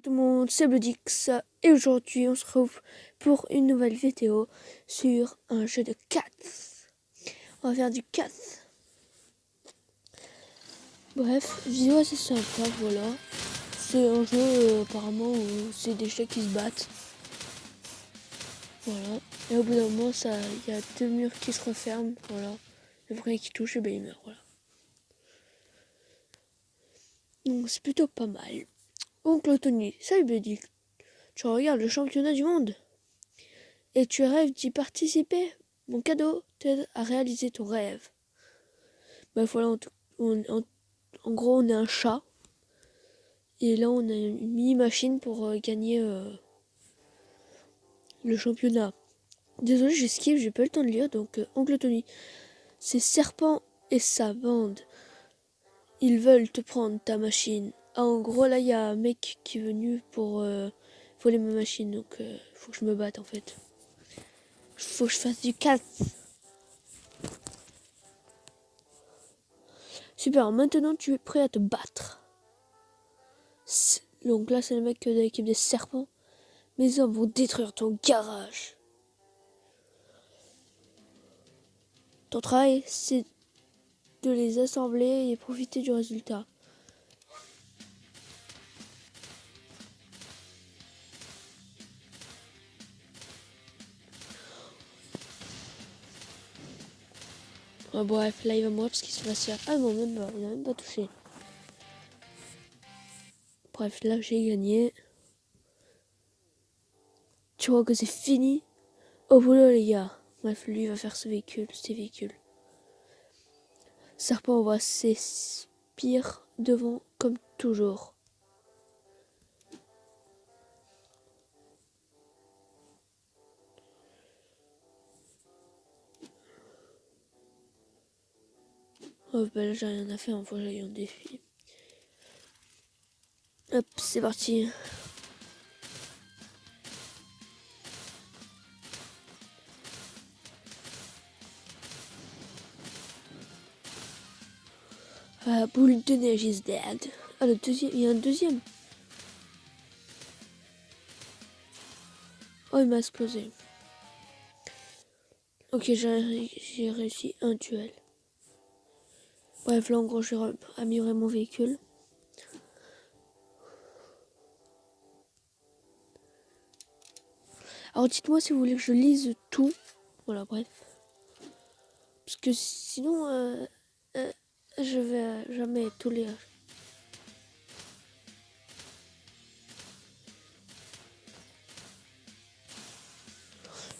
tout le monde, c'est Bloodix et aujourd'hui on se retrouve pour une nouvelle vidéo sur un jeu de cartes. On va faire du cartes. Bref, vidéo assez sympa, voilà. C'est un jeu apparemment où c'est des chats qui se battent. Voilà. Et au bout d'un moment, il y a deux murs qui se referment, voilà. Le premier qui touche, et ben il meurt, voilà. Donc c'est plutôt pas mal. Oncle Tony, salut Bloodix. Tu regardes le championnat du monde et tu rêves d'y participer. Mon cadeau t'aide à réaliser ton rêve. Ben voilà, en gros, on est un chat. Et là, on a une mini-machine pour gagner le championnat. Désolé, j'esquive, j'ai pas eu le temps de lire. Donc, Oncle Tony, c'est Serpent et sa bande. Ils veulent te prendre ta machine. Ah, en gros, là, il y a un mec qui est venu pour voler ma machine. Donc, faut que je me batte, en fait. Faut que je fasse du 4. Super, maintenant tu es prêt à te battre. Donc là, c'est le mec de l'équipe des serpents. Mes hommes vont détruire ton garage. Ton travail, c'est de les assembler et profiter du résultat. Ah, bref, là, il va mourir parce qu'il se passe. Ah non, même pas, il n'a même pas touché. Bref, là, j'ai gagné. Tu vois que c'est fini. Au boulot, les gars. Bref, lui, il va faire ses véhicules. Serpent envoie ses spires devant, comme toujours. Oh, bah là, j'ai rien à faire, faut que j'aille en défi. Hop, c'est parti. Ah, boule de neige is dead. Ah, le deuxième, il y a un deuxième. Oh, il m'a explosé. Ok, j'ai réussi un duel. Bref, là, en gros, j'ai amélioré mon véhicule. Alors, dites-moi si vous voulez que je lise tout. Voilà, bref. Parce que sinon, je vais jamais tout lire.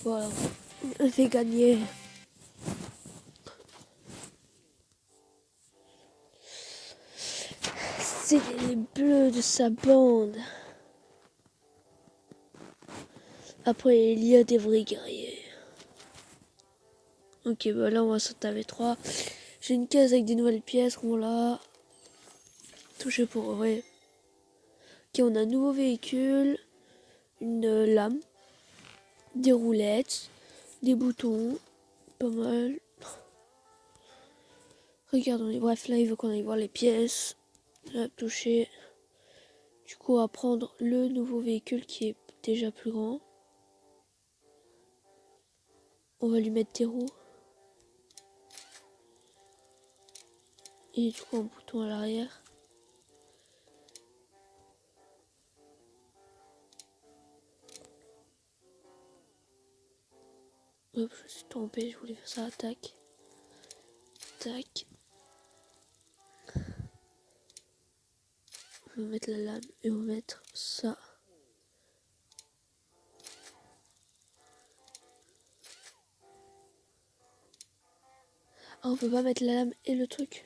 Voilà, je vais gagner. C'est les bleus de sa bande. Après, il y a des vrais guerriers. Ok, bah là, on va sauter avec 3. J'ai une case avec des nouvelles pièces. Voilà. Touché pour vrai. Ok, on a un nouveau véhicule. Une lame. Des roulettes. Des boutons. Pas mal. Regardons. Bref, là, il veut qu'on aille voir les pièces. Là, toucher. Du coup, on va prendre le nouveau véhicule qui est déjà plus grand. On va lui mettre des roues. Et du coup, un bouton à l'arrière. Hop, je me suis trompé, je voulais faire ça. Tac. Tac. On va mettre la lame et on va mettre ça. Ah, on peut pas mettre la lame et le truc.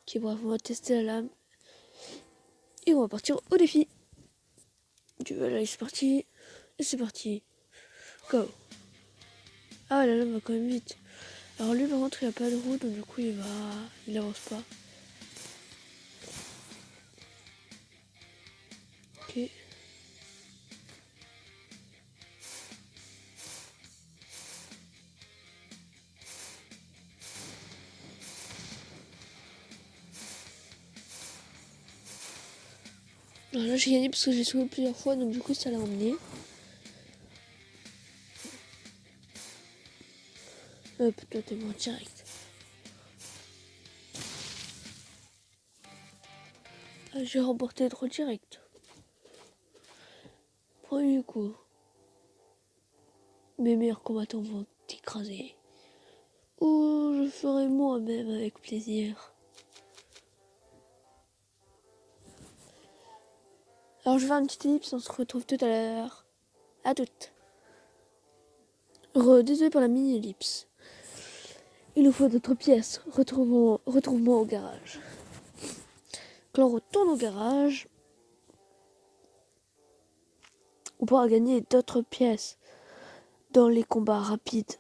Ok, bref, on va tester la lame. Et on va partir au défi. Du coup, là, c'est parti. Et c'est parti. Go. Ah, la lame va quand même vite. Alors lui, par contre, il a pas de roue, donc du coup, il avance pas. Ok. Alors là j'ai gagné parce que j'ai sauvé plusieurs fois, donc du coup ça l'a emmené. Hop, toi t'es mort direct. Ah, j'ai remporté trop direct. Premier coup. Mes meilleurs combattants vont t'écraser. Oh, je ferai moi-même avec plaisir. Alors je vais faire une petite ellipse, on se retrouve tout à l'heure. À toutes. Désolé pour la mini-ellipse. Il nous faut d'autres pièces. Retrouvons au garage. Quand on retourne au garage, on pourra gagner d'autres pièces dans les combats rapides.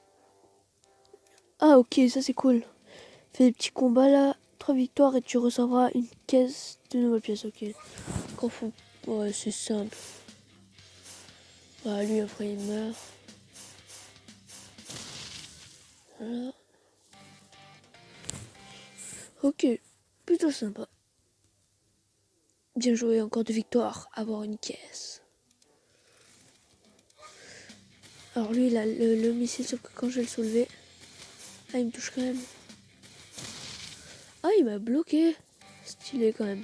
Ah ok, ça c'est cool. Fais des petits combats là, 3 victoires et tu recevras une caisse de nouvelles pièces, ok. Qu'en font. Ouais, c'est simple. Bah lui après il meurt. Voilà. Ok, plutôt sympa. Bien joué, encore 2 victoires, avoir une caisse. Alors lui il a le missile, sauf que quand je vais le soulever, ah il me touche quand même. Ah il m'a bloqué. Stylé quand même.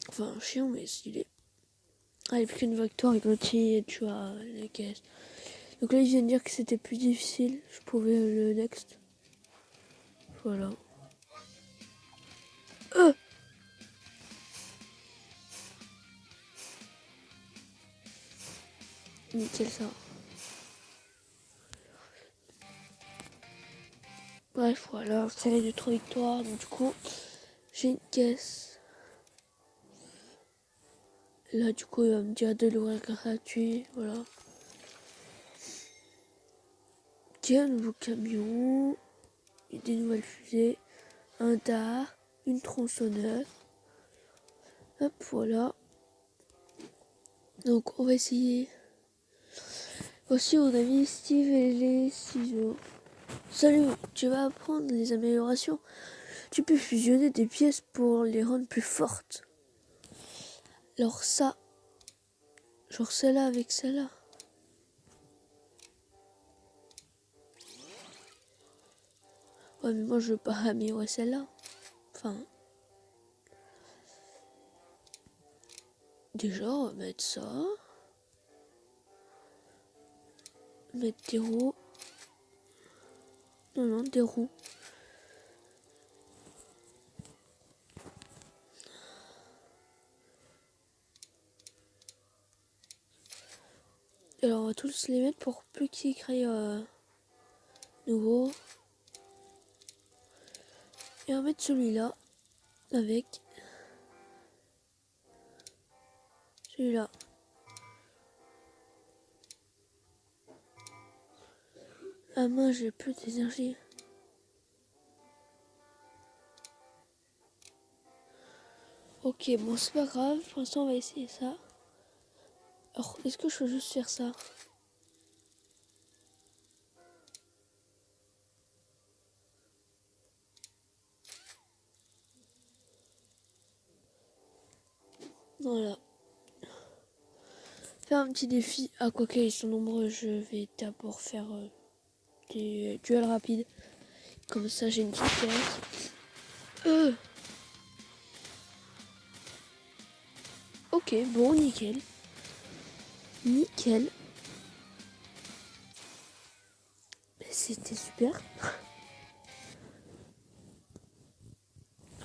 Enfin chiant mais stylé. Ah il n'y a plus qu'une victoire avec l'outil, tu vois, les caisses. Donc là il vient de dire que c'était plus difficile, je pouvais le next. Voilà. Nickel ça. Bref, voilà, série de 3 victoires. Donc du coup, j'ai une caisse. Là, du coup, il va me dire de l'ouvrir gratuit. Voilà. Tiens, un nouveau camion. Des nouvelles fusées. Un dard. Une tronçonneuse. Hop, voilà. Donc, on va essayer. Voici mon ami Steve et les ciseaux. Salut, tu vas apprendre les améliorations. Tu peux fusionner des pièces pour les rendre plus fortes. Alors ça, genre celle-là avec celle-là. Ouais, mais moi je veux pas améliorer celle-là. Enfin, déjà, on va mettre ça. Mettre des roues. Non, des roues. Alors on va tous les mettre pour plus qu'ils créent nouveau. Et on va mettre celui-là avec celui-là. Ah moi j'ai plus d'énergie. Ok, bon c'est pas grave, pour l'instant on va essayer ça. Alors est-ce que je peux juste faire ça? Voilà. Faire un petit défi. Ah quoi qu'ils sont nombreux, je vais d'abord faire des duels rapides. Comme ça j'ai une petite pièce. Ok, bon, nickel. Nickel. C'était super.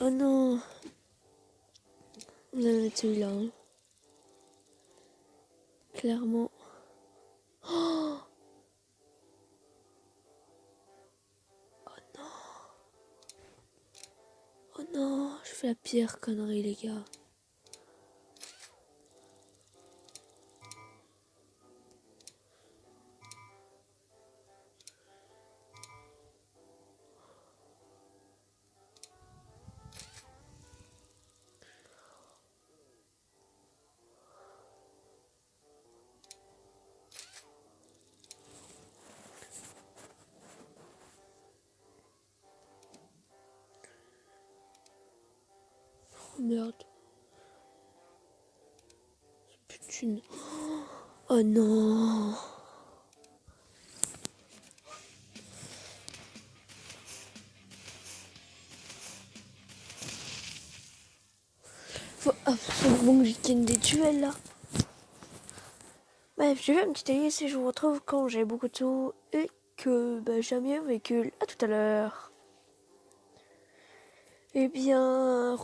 Oh non. On va mettre celui-là. Hein. Clairement. Oh, oh non. Je fais la pire connerie, les gars. Oh merde. thunes. Oh non. Faut absolument que je gagne des duels là. Bref, je vais un petit avis si je vous retrouve quand j'ai beaucoup de sous et que j'ai un meilleur véhicule. À tout à l'heure. Eh bien,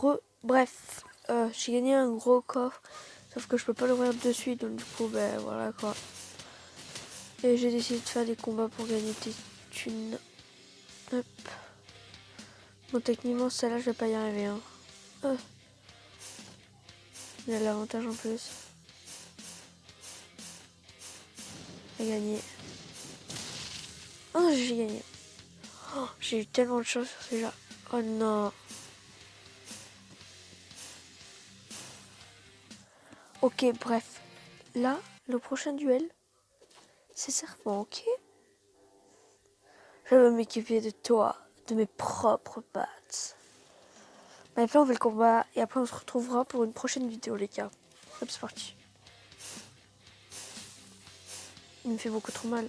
bref, j'ai gagné un gros coffre, sauf que je peux pas l'ouvrir de suite, donc du coup, voilà quoi. Et j'ai décidé de faire des combats pour gagner des thunes. Hop. Bon, techniquement, celle-là, je vais pas y arriver. Hein. Il y a l'avantage en plus. J'ai gagné. Oh, j'ai gagné. Oh, j'ai eu tellement de chance sur celui-là. Oh non. Ok, bref. Là, le prochain duel, c'est Serpent, ok? Je veux m'équiper de toi, de mes propres pattes. Bref, là, on fait le combat et après, on se retrouvera pour une prochaine vidéo, les gars. Hop, c'est parti. Il me fait beaucoup trop mal.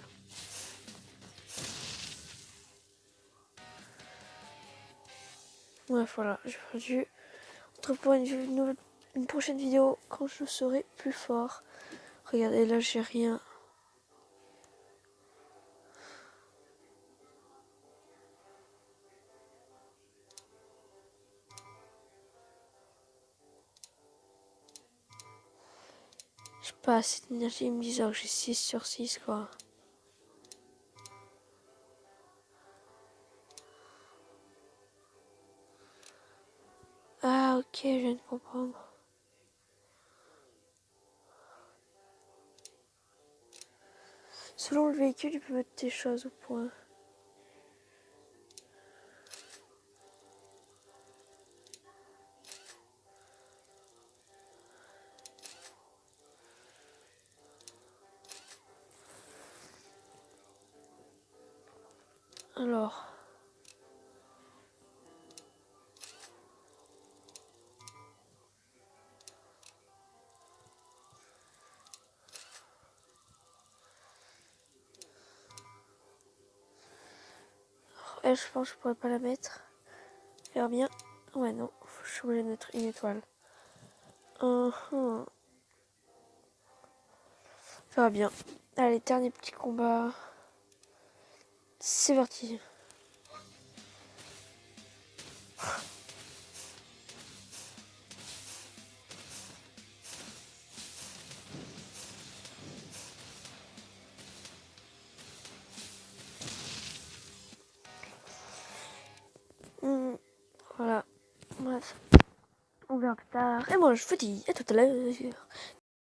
Bref, voilà, j'ai perdu. On se retrouve pour une prochaine vidéo quand je serai plus fort. Regardez, là, j'ai rien. J'ai pas assez d'énergie, ils me disent que j'ai 6 sur 6, quoi. Ah, ok, je viens de comprendre. Selon le véhicule, tu peux mettre tes choses au point. Alors. Elle, je pense que je pourrais pas la mettre. Faire bien. Ouais, non. Je suis obligée de mettre une étoile. Ça va bien. Allez, dernier petit combat. C'est parti. Voilà. Bref. On verra plus tard. Et moi, je vous dis à tout à l'heure.